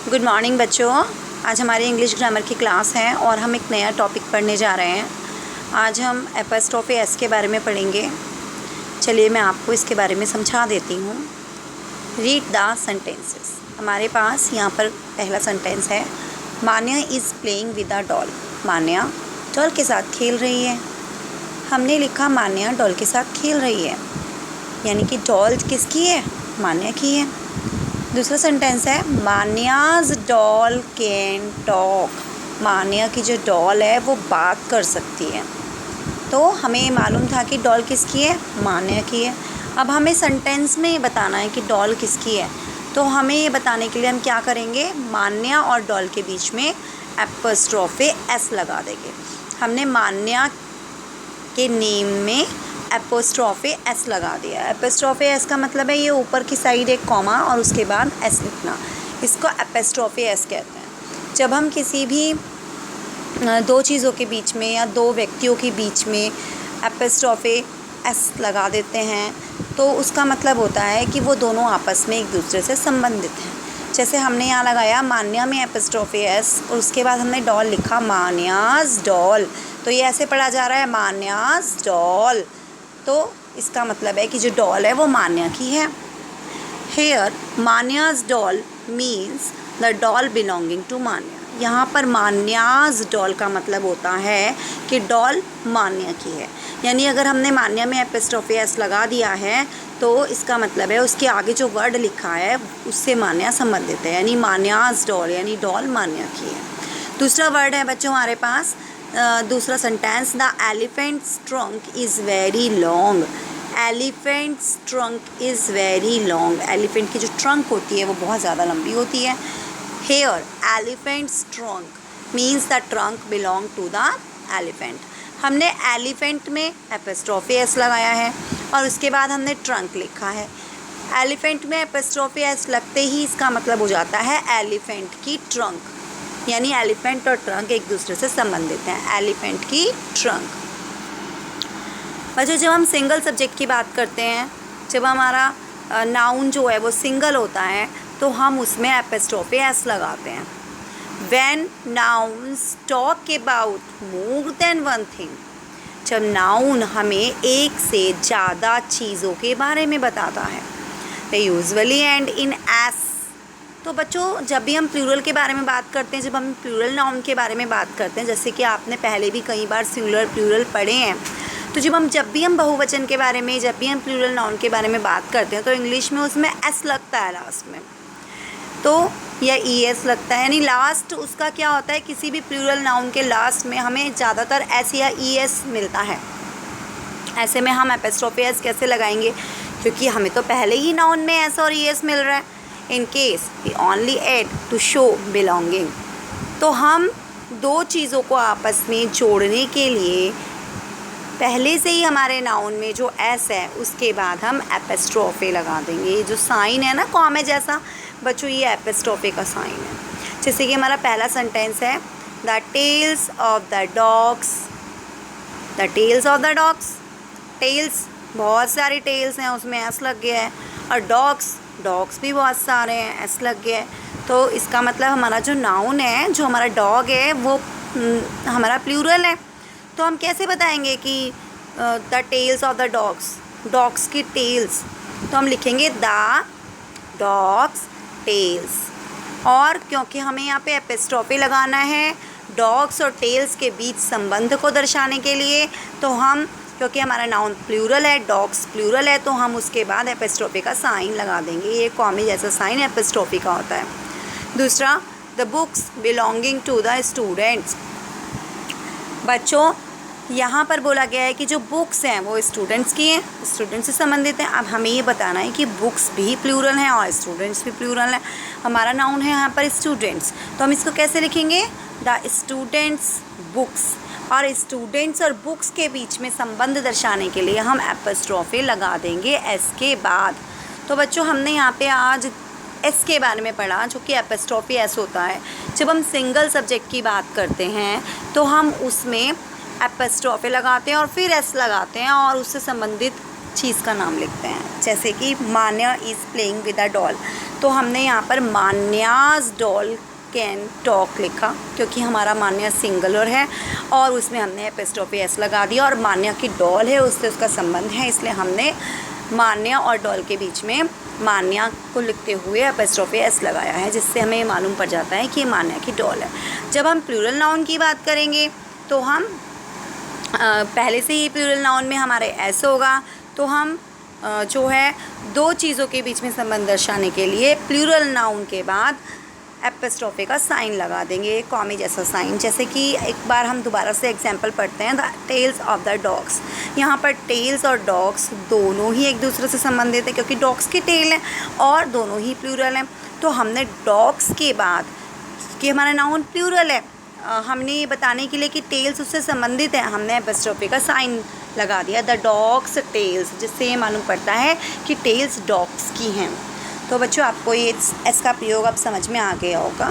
Good morning बच्चों। आज हमारी इंग्लिश ग्रामर की क्लास है और हम एक नया टॉपिक पढ़ने जा रहे हैं। आज हम एपॉस्ट्रोफी एस के बारे में पढ़ेंगे। चलिए मैं आपको इसके बारे में समझा देती हूँ। Read the sentences. हमारे पास यहाँ पर पहला सेंटेंस है, Manya is playing with a doll. Manya doll के साथ खेल रही है। हमने लिखा मान्या डॉल के साथ खेल रही है, यानी कि डॉल किसकी है? मान्या की है। दूसरा सेंटेंस है, मान्याज डॉल कैन टॉक। मान्या की जो डॉल है वो बात कर सकती है। तो हमें मालूम था कि डॉल किसकी है? मान्या की है। अब हमें सेंटेंस में ये बताना है कि डॉल किसकी है। तो हमें ये बताने के लिए हम क्या करेंगे? मान्या और डॉल के बीच में एपॉस्ट्रोफी एस लगा देंगे। हमने मान्या के नेम में एपॉस्ट्रोफी एस लगा दिया। एपॉस्ट्रोफी एस का मतलब है ये ऊपर की साइड एक कॉमा और उसके बाद एस लिखना। इसको एपॉस्ट्रोफी एस कहते हैं। जब हम किसी भी दो चीज़ों के बीच में या दो व्यक्तियों के बीच में एपॉस्ट्रोफी एस लगा देते हैं तो उसका मतलब होता है कि वो दोनों आपस में एक दूसरे से संबंधित हैं। जैसे हमने यहाँ लगाया मान्या में एपॉस्ट्रोफी एस और उसके बाद हमने डॉल लिखा मान्याज डॉल, तो ये ऐसे पढ़ा जा रहा है मान्याज डॉल। तो इसका मतलब है कि जो डॉल है वो मान्या की है। Here Manya's doll means the doll belonging to Manya. यहाँ पर मान्याज डॉल का मतलब होता है कि डॉल मान्या की है। यानी अगर हमने मान्या में एपॉस्ट्रोफी एस लगा दिया है तो इसका मतलब है उसके आगे जो वर्ड लिखा है उससे मान्या संबंधित है, यानी मान्याज डॉल, यानी डॉल मान्या की है। दूसरा वर्ड है बच्चों हमारे पास, दूसरा sentence, the elephants trunk is very long. Elephants trunk is very long. Elephant की जो ट्रंक होती है वो बहुत ज़्यादा लंबी होती है। Here elephant's trunk means the trunk belong to the elephant. हमने एलिफेंट में एपॉस्ट्रोफी एस लगाया है और उसके बाद हमने ट्रंक लिखा है। एलिफेंट में एपॉस्ट्रोफी एस लगते ही इसका मतलब हो जाता है एलिफेंट की ट्रंक, यानी एलिफेंट और ट्रंक एक दूसरे से संबंधित हैं। एलिफेंट की ट्रंक। बच्चों जब हम सिंगल सब्जेक्ट की बात करते हैं, जब हमारा नाउन जो है वो सिंगल होता है तो हम उसमें एपॉस्ट्रोफी एस लगाते हैं। When nouns talk about more than one thing. जब नाउन हमें एक से ज़्यादा चीज़ों के बारे में बताता है, they usually and in S. तो बच्चों जब भी हम प्लूरल के बारे में बात करते हैं, जब हम प्लूरल नाउन के बारे में बात करते हैं, जैसे कि आपने पहले भी कई बार सिंगुलर प्लूरल पढ़े हैं, तो जब भी हम बहुवचन के बारे में, जब भी हम प्लूरल नाउन के बारे में बात करते हैं तो इंग्लिश में उसमें एस लगता है लास्ट में, तो या ई एस लगता है, यानी लास्ट उसका क्या होता है, किसी भी प्लूरल नाउन के लास्ट में हमें ज़्यादातर एस या ई एस मिलता है। ऐसे में हम एपॉस्ट्रोफी एस कैसे लगाएंगे? क्योंकि हमें तो पहले ही नाउन में एस और ई एस मिल रहा है। In case we only add to show belonging. तो हम दो चीज़ों को आपस में जोड़ने के लिए पहले से ही हमारे नाउन में जो एस है उसके बाद हम एपॉस्ट्रोफी लगा देंगे। ये जो साइन है ना कॉमे जैसा बच्चों, ये एपॉस्ट्रोफी का साइन है। जैसे कि हमारा पहला सेंटेंस है, the tails of the dogs. The tails of the dogs, tails बहुत सारे टेल्स हैं उसमें एस लग गया है, और डॉग्स भी बहुत सारे हैं एस लग गया है। तो इसका मतलब हमारा जो नाउन है, जो हमारा डॉग है वो हमारा प्लूरल है। तो हम कैसे बताएंगे कि the tails of the dogs, dogs की टेल्स, तो हम लिखेंगे द डॉग्स टेल्स। और क्योंकि हमें यहाँ पे एपॉस्ट्रोफी लगाना है डॉग्स और टेल्स के बीच संबंध को दर्शाने के लिए, तो हम, क्योंकि हमारा नाउन प्लूरल है, डॉग्स प्लूरल है, तो हम उसके बाद एपॉस्ट्रोफी का साइन लगा देंगे। ये कॉमे जैसा साइन एपॉस्ट्रोफी का होता है। दूसरा, the books belonging to the students. बच्चों यहाँ पर बोला गया है कि जो बुक्स हैं वो स्टूडेंट्स की हैं, स्टूडेंट्स से संबंधित हैं। अब हमें ये बताना है कि बुक्स भी प्लूरल हैं और स्टूडेंट्स भी प्लूरल हैं। हमारा नाउन है यहाँ पर स्टूडेंट्स, तो हम इसको कैसे लिखेंगे? The students books. और स्टूडेंट्स और बुक्स के बीच में संबंध दर्शाने के लिए हम एपॉस्ट्रोफी लगा देंगे एस के बाद। तो बच्चों हमने यहाँ पे आज एस के बारे में पढ़ा, जो कि एपॉस्ट्रोफी एस होता है। जब हम सिंगल सब्जेक्ट की बात करते हैं तो हम उसमें एपॉस्ट्रोफी लगाते हैं और फिर एस लगाते हैं और उससे संबंधित चीज़ का नाम लिखते हैं। जैसे कि Manya is playing with a doll, तो हमने यहाँ पर मान्याज डॉल कैन टॉक लिखा, क्योंकि हमारा मान्या सिंगुलर है और उसमें हमने एपिस्ट्रोफी एस लगा दिया, और मान्या की डॉल है उससे उसका संबंध है, इसलिए हमने मान्या और डॉल के बीच में मान्या को लिखते हुए एपिस्ट्रोफी एस लगाया है, जिससे हमें मालूम पड़ जाता है कि ये मान्या की डॉल है। जब हम प्लूरल नाउन की बात करेंगे तो हम पहले से ही प्लूरल नाउन में हमारे एस होगा, तो हम जो है दो चीज़ों के बीच में संबंध दर्शाने के लिए प्लूरल नाउन के बाद एपिस्ट्रोफी का साइन लगा देंगे, कॉमे जैसा साइन। जैसे कि एक बार हम दोबारा से एग्जांपल पढ़ते हैं, the tails of the dogs. यहाँ पर टेल्स और डॉग्स दोनों ही एक दूसरे से संबंधित है, क्योंकि डॉग्स की टेल है और दोनों ही प्लूरल हैं। तो हमने डॉग्स के बाद कि हमारा नाउन प्लूरल है, हमने ये बताने के लिए कि टेल्स उससे संबंधित है, हमने एपिस्ट्रोफी का साइन लगा दिया, द डॉग्स टेल्स, जिससे ये मालूम पड़ता है कि टेल्स डॉग्स की हैं। तो बच्चों आपको ये इसका प्रयोग अब समझ में आ गया होगा।